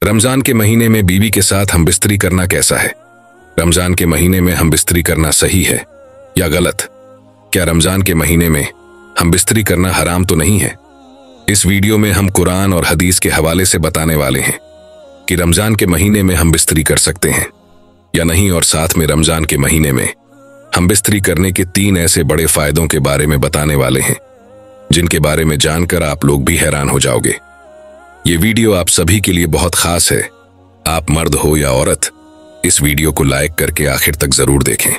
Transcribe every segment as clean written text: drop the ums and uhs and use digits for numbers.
रमजान के महीने में बीवी के साथ हम बिस्तरी करना कैसा है? रमजान के महीने में हम बिस्तरी करना सही है या गलत? क्या रमजान के महीने में हम बिस्तरी करना हराम तो नहीं है? इस वीडियो में हम कुरान और हदीस के हवाले से बताने वाले हैं कि रमजान के महीने में हम बिस्तरी कर सकते हैं या नहीं, और साथ में रमजान के महीने में हम बिस्तरी करने के 3 ऐसे बड़े फायदों के बारे में बताने वाले हैं जिनके बारे में जानकर आप लोग भी हैरान हो जाओगे। ये वीडियो आप सभी के लिए बहुत खास है। आप मर्द हो या औरत, इस वीडियो को लाइक करके आखिर तक जरूर देखें।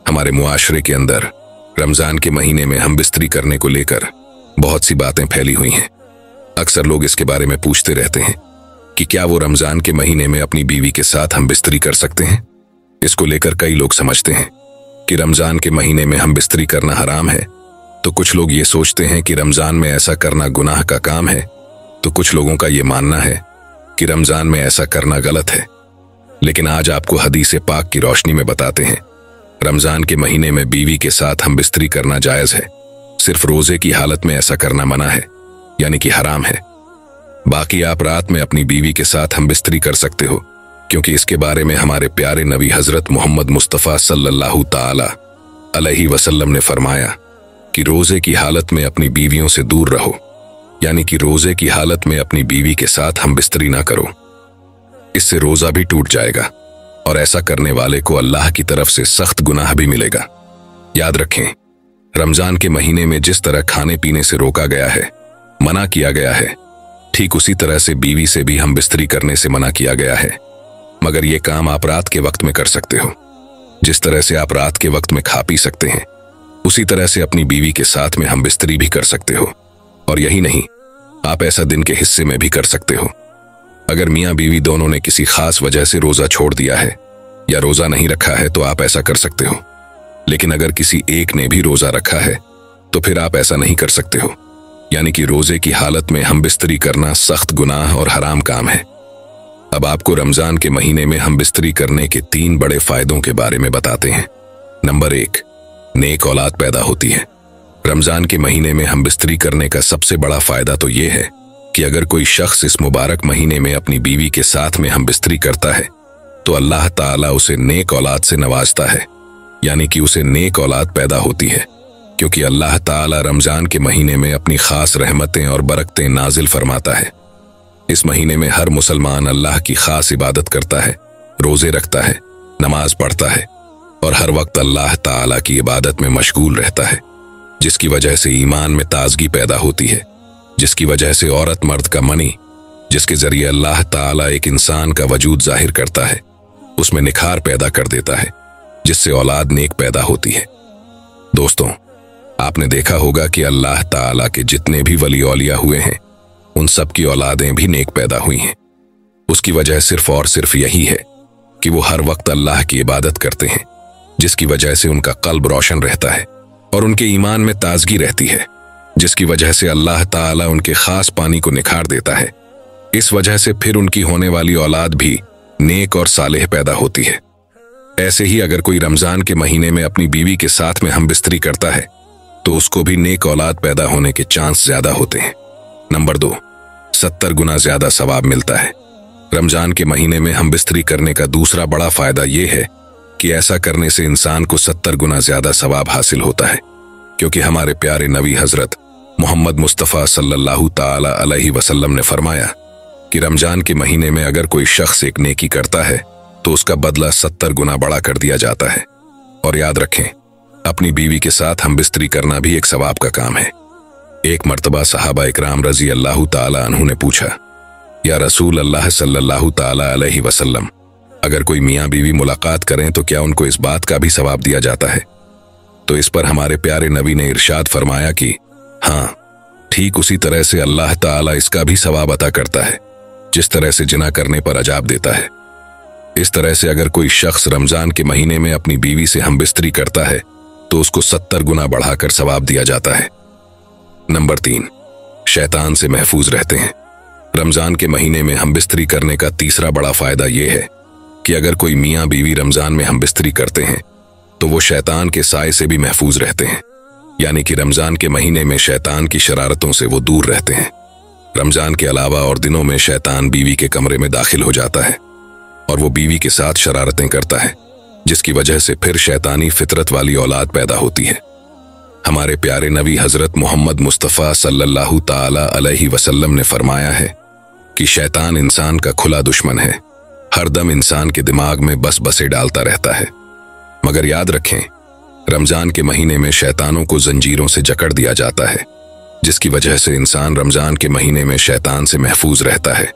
हमारे मुआशरे के अंदर रमजान के महीने में हम बिस्तरी करने को लेकर बहुत सी बातें फैली हुई हैं। अक्सर लोग इसके बारे में पूछते रहते हैं कि क्या वो रमजान के महीने में अपनी बीवी के साथ हम बिस्तरी कर सकते हैं। इसको लेकर कई लोग समझते हैं कि रमजान के महीने में हम बिस्तरी करना हराम है, तो कुछ लोग ये सोचते हैं कि रमजान में ऐसा करना गुनाह का काम है, तो कुछ लोगों का ये मानना है कि रमजान में ऐसा करना गलत है। लेकिन आज आपको हदीस पाक की रोशनी में बताते हैं, रमजान के महीने में बीवी के साथ हम बिस्तरी करना जायज है। सिर्फ रोजे की हालत में ऐसा करना मना है, यानी कि हराम है। बाकी आप रात में अपनी बीवी के साथ हम बिस्तरी कर सकते हो, क्योंकि इसके बारे में हमारे प्यारे नबी हजरत मोहम्मद मुस्तफ़ा सल्लल्लाहु ताला अलैहि वसल्लम ने फरमाया कि रोजे की हालत में अपनी बीवियों से दूर रहो, यानी कि रोजे की हालत में अपनी बीवी के साथ हम बिस्तरी ना करो। इससे रोजा भी टूट जाएगा और ऐसा करने वाले को अल्लाह की तरफ से सख्त गुनाह भी मिलेगा। याद रखें, रमजान के महीने में जिस तरह खाने पीने से रोका गया है, मना किया गया है, ठीक उसी तरह से बीवी से भी हम बिस्तरी करने से मना किया गया है। मगर ये काम आप रात के वक्त में कर सकते हो। जिस तरह से आप रात के वक्त में खा पी सकते हैं, उसी तरह से अपनी बीवी के साथ में हम बिस्तरी भी कर सकते हो। और यही नहीं, आप ऐसा दिन के हिस्से में भी कर सकते हो। अगर मियाँ बीवी दोनों ने किसी खास वजह से रोजा छोड़ दिया है या रोजा नहीं रखा है तो आप ऐसा कर सकते हो। लेकिन अगर किसी एक ने भी रोजा रखा है तो फिर आप ऐसा नहीं कर सकते हो, यानी कि रोजे की हालत में हम बिस्तरी करना सख्त गुनाह और हराम काम है। अब आपको रमजान के महीने में हम बिस्तरी करने के 3 बड़े फायदों के बारे में बताते हैं। नंबर 1, नेक औलाद पैदा होती है। रमजान के महीने में हम बिस्तरी करने का सबसे बड़ा फायदा तो ये है कि अगर कोई शख्स इस मुबारक महीने में अपनी बीवी के साथ में हम बिस्तरी करता है तो अल्लाह ताला उसे नेक औलाद से नवाजता है, यानी कि उसे नेक औलाद पैदा होती है, क्योंकि अल्लाह ताला रमजान के महीने में अपनी खास रहमतें और बरकतें नाजिल फरमाता है। इस महीने में हर मुसलमान अल्लाह की खास इबादत करता है, रोजे रखता है, नमाज पढ़ता है और हर वक्त अल्लाह ताला की इबादत में मशगूल रहता है, जिसकी वजह से ईमान में ताजगी पैदा होती है, जिसकी वजह से औरत मर्द का मनी, जिसके जरिए अल्लाह ताला एक इंसान का वजूद जाहिर करता है, उसमें निखार पैदा कर देता है, जिससे औलाद नेक पैदा होती है। दोस्तों, आपने देखा होगा कि अल्लाह ताला के जितने भी वली औलिया हुए हैं, उन सब की औलादें भी नेक पैदा हुई हैं। उसकी वजह सिर्फ और सिर्फ यही है कि वो हर वक्त अल्लाह की इबादत करते हैं, जिसकी वजह से उनका कल्ब रोशन रहता है और उनके ईमान में ताजगी रहती है, जिसकी वजह से अल्लाह ताला उनके खास पानी को निखार देता है। इस वजह से फिर उनकी होने वाली औलाद भी नेक और सालेह पैदा होती है। ऐसे ही अगर कोई रमजान के महीने में अपनी बीवी के साथ में हम बिस्तरी करता है तो उसको भी नेक औलाद पैदा होने के चांस ज्यादा होते हैं। नंबर 2, 70 गुना ज्यादा सवाब मिलता है। रमजान के महीने में हम बिस्तरी करने का दूसरा बड़ा फायदा यह है कि ऐसा करने से इंसान को 70 गुना ज्यादा सवाब हासिल होता है, क्योंकि हमारे प्यारे नबी हजरत मोहम्मद मुस्तफ़ा सल्लल्लाहु ताला अलैहि वसल्लम ने फरमाया कि रमजान के महीने में अगर कोई शख्स एक नेकी करता है तो उसका बदला 70 गुना बड़ा कर दिया जाता है। और याद रखें, अपनी बीवी के साथ हम बिस्तरी करना भी एक सवाब का काम है। एक मर्तबा सहाबा इकराम रजी अल्लाह ताला अन्हु ने पूछा, या रसूल अल्लाह सल्लल्लाहु ताला अलैहि वसल्लम, अगर कोई मियाँ बीवी मुलाकात करें तो क्या उनको इस बात का भी सवाब दिया जाता है? तो इस पर हमारे प्यारे नबी ने इरशाद फरमाया कि हाँ, ठीक उसी तरह से अल्लाह ताला इसका भी सवाब अता करता है, जिस तरह से जिना करने पर अजाब देता है। इस तरह से अगर कोई शख्स रमजान के महीने में अपनी बीवी से हम बिस्तरी करता है तो उसको 70 गुना बढ़ाकर सवाब दिया जाता है। नंबर 3, शैतान से महफूज रहते हैं। रमजान के महीने में हम बिस्तरी करने का तीसरा बड़ा फायदा यह है कि अगर कोई मियाँ बीवी रमजान में हम बिस्तरी करते हैं तो वो शैतान के साए से भी महफूज रहते हैं, यानी कि रमजान के महीने में शैतान की शरारतों से वो दूर रहते हैं। रमजान के अलावा और दिनों में शैतान बीवी के कमरे में दाखिल हो जाता है और वो बीवी के साथ शरारतें करता है, जिसकी वजह से फिर शैतानी फितरत वाली औलाद पैदा होती है। हमारे प्यारे नबी हजरत मोहम्मद मुस्तफ़ा सल्लल्लाहु ताला अलैहि वसल्लम ने फरमाया है कि शैतान इंसान का खुला दुश्मन है, हरदम इंसान के दिमाग में बस बसे डालता रहता है। मगर याद रखें, रमजान के महीने में शैतानों को जंजीरों से जकड़ दिया जाता है, जिसकी वजह से इंसान रमजान के महीने में शैतान से महफूज रहता है।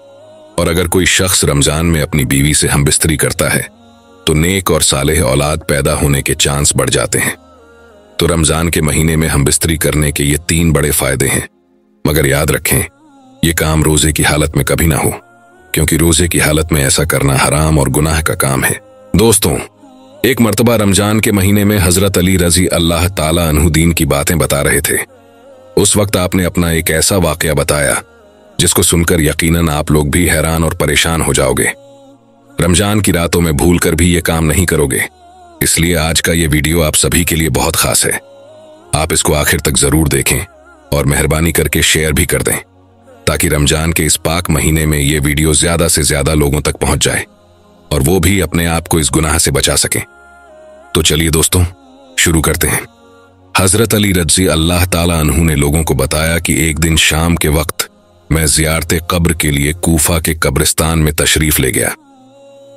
और अगर कोई शख्स रमजान में अपनी बीवी से हमबिस्तरी करता है तो नेक और सालेह औलाद पैदा होने के चांस बढ़ जाते हैं। तो रमजान के महीने में हमबिस्तरी करने के ये 3 बड़े फायदे हैं। मगर याद रखें, ये काम रोजे की हालत में कभी ना हो, क्योंकि रोजे की हालत में ऐसा करना हराम और गुनाह का काम है। दोस्तों, एक मर्तबा रमजान के महीने में हजरत अली रजी अल्लाह ताला अन्हु दीन की बातें बता रहे थे। उस वक्त आपने अपना एक ऐसा वाकया बताया जिसको सुनकर यकीनन आप लोग भी हैरान और परेशान हो जाओगे। रमजान की रातों में भूलकर भी ये काम नहीं करोगे, इसलिए आज का ये वीडियो आप सभी के लिए बहुत खास है। आप इसको आखिर तक जरूर देखें और मेहरबानी करके शेयर भी कर दें, ताकि रमजान के इस पाक महीने में ये वीडियो ज्यादा से ज्यादा लोगों तक पहुंच जाए और वो भी अपने आप को इस गुनाह से बचा सकें। तो चलिए दोस्तों, शुरू करते हैं। हजरत अली रजी अल्लाह ताला अन्हु ने लोगों को बताया कि एक दिन शाम के वक्त मैं ज़ियारत कब्र के लिए कूफा के कब्रिस्तान में तशरीफ ले गया।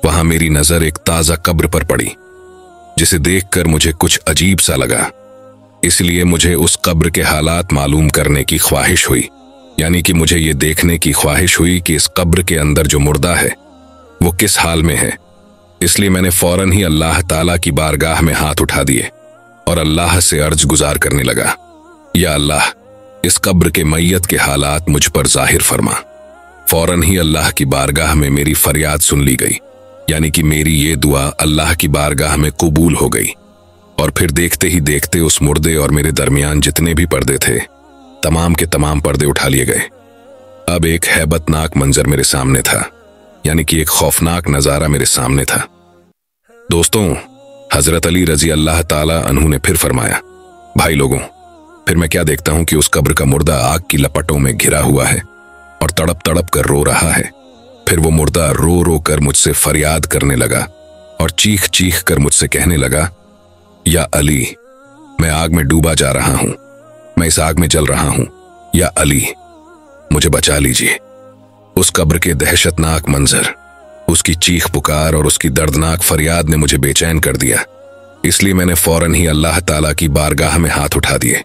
वहां मेरी नजर एक ताजा कब्र पर पड़ी, जिसे देखकर मुझे कुछ अजीब सा लगा। इसलिए मुझे उस कब्र के हालात मालूम करने की ख्वाहिश हुई, यानी कि मुझे ये देखने की ख्वाहिश हुई कि इस कब्र के अंदर जो मुर्दा है वो किस हाल में है। इसलिए मैंने फौरन ही अल्लाह ताला की बारगाह में हाथ उठा दिए और अल्लाह से अर्ज गुजार करने लगा, या अल्लाह, इस कब्र के मैयत के हालात मुझ पर जाहिर फरमा। फौरन ही अल्लाह की बारगाह में मेरी फरियाद सुन ली गई, यानी कि मेरी ये दुआ अल्लाह की बारगाह में कबूल हो गई। और फिर देखते ही देखते उस मुर्दे और मेरे दरमियान जितने भी पर्दे थे, तमाम के तमाम पर्दे उठा लिए गए। अब एक हैबतनाक मंजर मेरे सामने था, यानी कि एक खौफनाक नजारा मेरे सामने था। दोस्तों, हजरत अली रजी अल्लाह ताला अन्हु ने फिर फरमाया, भाई लोगों, फिर मैं क्या देखता हूं कि उस कब्र का मुर्दा आग की लपटों में घिरा हुआ है और तड़प तड़प कर रो रहा है। फिर वो मुर्दा रो रो कर मुझसे फरियाद करने लगा और चीख चीख कर मुझसे कहने लगा, या अली, मैं आग में डूबा जा रहा हूं, मैं इस आग में जल रहा हूं, या अली, मुझे बचा लीजिए। उस कब्र के दहशतनाक मंजर, उसकी चीख पुकार और उसकी दर्दनाक फरियाद ने मुझे बेचैन कर दिया। इसलिए मैंने फौरन ही अल्लाह ताला की बारगाह में हाथ उठा दिए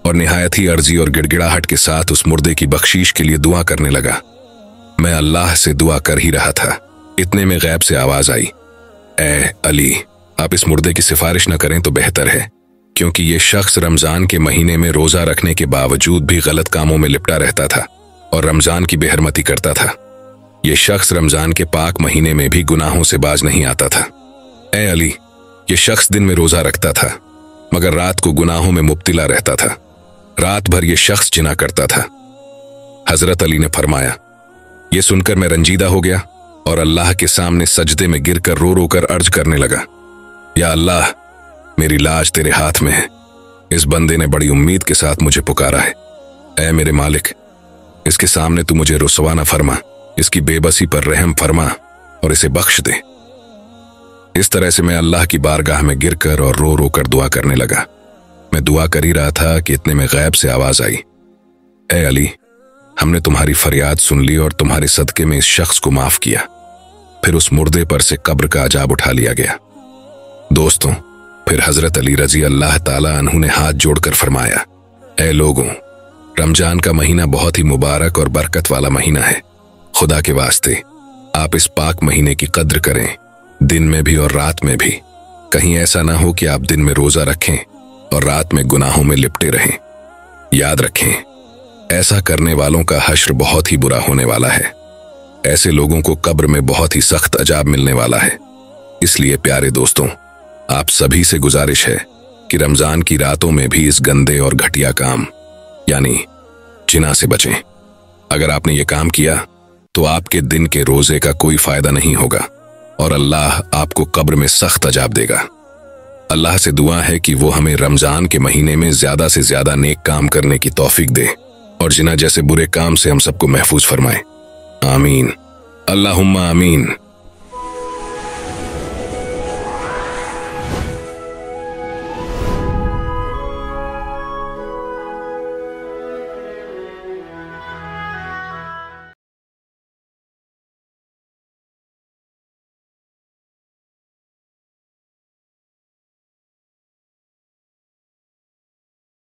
और निहायत ही अर्जी और गिड़गिड़ाहट के साथ उस मुर्दे की बख्शीश के लिए दुआ करने लगा। मैं अल्लाह से दुआ कर ही रहा था, इतने में गैब से आवाज आई, ए अली, आप इस मुर्दे की सिफारिश न करें तो बेहतर है, क्योंकि ये शख्स रमजान के महीने में रोजा रखने के बावजूद भी गलत कामों में लिपटा रहता था और रमजान की बेहरमती करता था। ये शख्स रमजान के पाक महीने में भी गुनाहों से बाज नहीं आता था। ए अली, ये शख्स दिन में रोजा रखता था मगर रात को गुनाहों में मुब्तिला रहता था। रात भर ये शख्स जिना करता था। हजरत अली ने फरमाया, ये सुनकर मैं रंजीदा हो गया और अल्लाह के सामने सजदे में गिरकर रो रो कर अर्ज करने लगा, या अल्लाह, मेरी लाज तेरे हाथ में है। इस बंदे ने बड़ी उम्मीद के साथ मुझे पुकारा है। ऐ मेरे मालिक, इसके सामने तू मुझे रुसवा न फरमा, इसकी बेबसी पर रहम फरमा और इसे बख्श दे। इस तरह से मैं अल्लाह की बारगाह में गिरकर और रो रो कर दुआ करने लगा। मैं दुआ कर ही रहा था कि इतने में गैब से आवाज आई, ए अली, हमने तुम्हारी फरियाद सुन ली और तुम्हारे सदके में इस शख्स को माफ किया। फिर उस मुर्दे पर से कब्र का अजाब उठा लिया गया। दोस्तों, फिर हजरत अली रजी अल्लाह ताला अन्हु ने हाथ जोड़कर फरमाया, ए लोगों, रमजान का महीना बहुत ही मुबारक और बरकत वाला महीना है। खुदा के वास्ते आप इस पाक महीने की कद्र करें, दिन में भी और रात में भी। कहीं ऐसा ना हो कि आप दिन में रोजा रखें और रात में गुनाहों में लिपटे रहें। याद रखें, ऐसा करने वालों का हश्र बहुत ही बुरा होने वाला है। ऐसे लोगों को कब्र में बहुत ही सख्त अजाब मिलने वाला है। इसलिए प्यारे दोस्तों, आप सभी से गुजारिश है कि रमजान की रातों में भी इस गंदे और घटिया काम यानी जिना से बचें। अगर आपने ये काम किया तो आपके दिन के रोजे का कोई फायदा नहीं होगा और अल्लाह आपको कब्र में सख्त अजाब देगा। अल्लाह से दुआ है कि वो हमें रमजान के महीने में ज्यादा से ज्यादा नेक काम करने की तौफीक दे और जिना जैसे बुरे काम से हम सबको महफूज फरमाए। आमीन, अल्लाहुम्मा आमीन।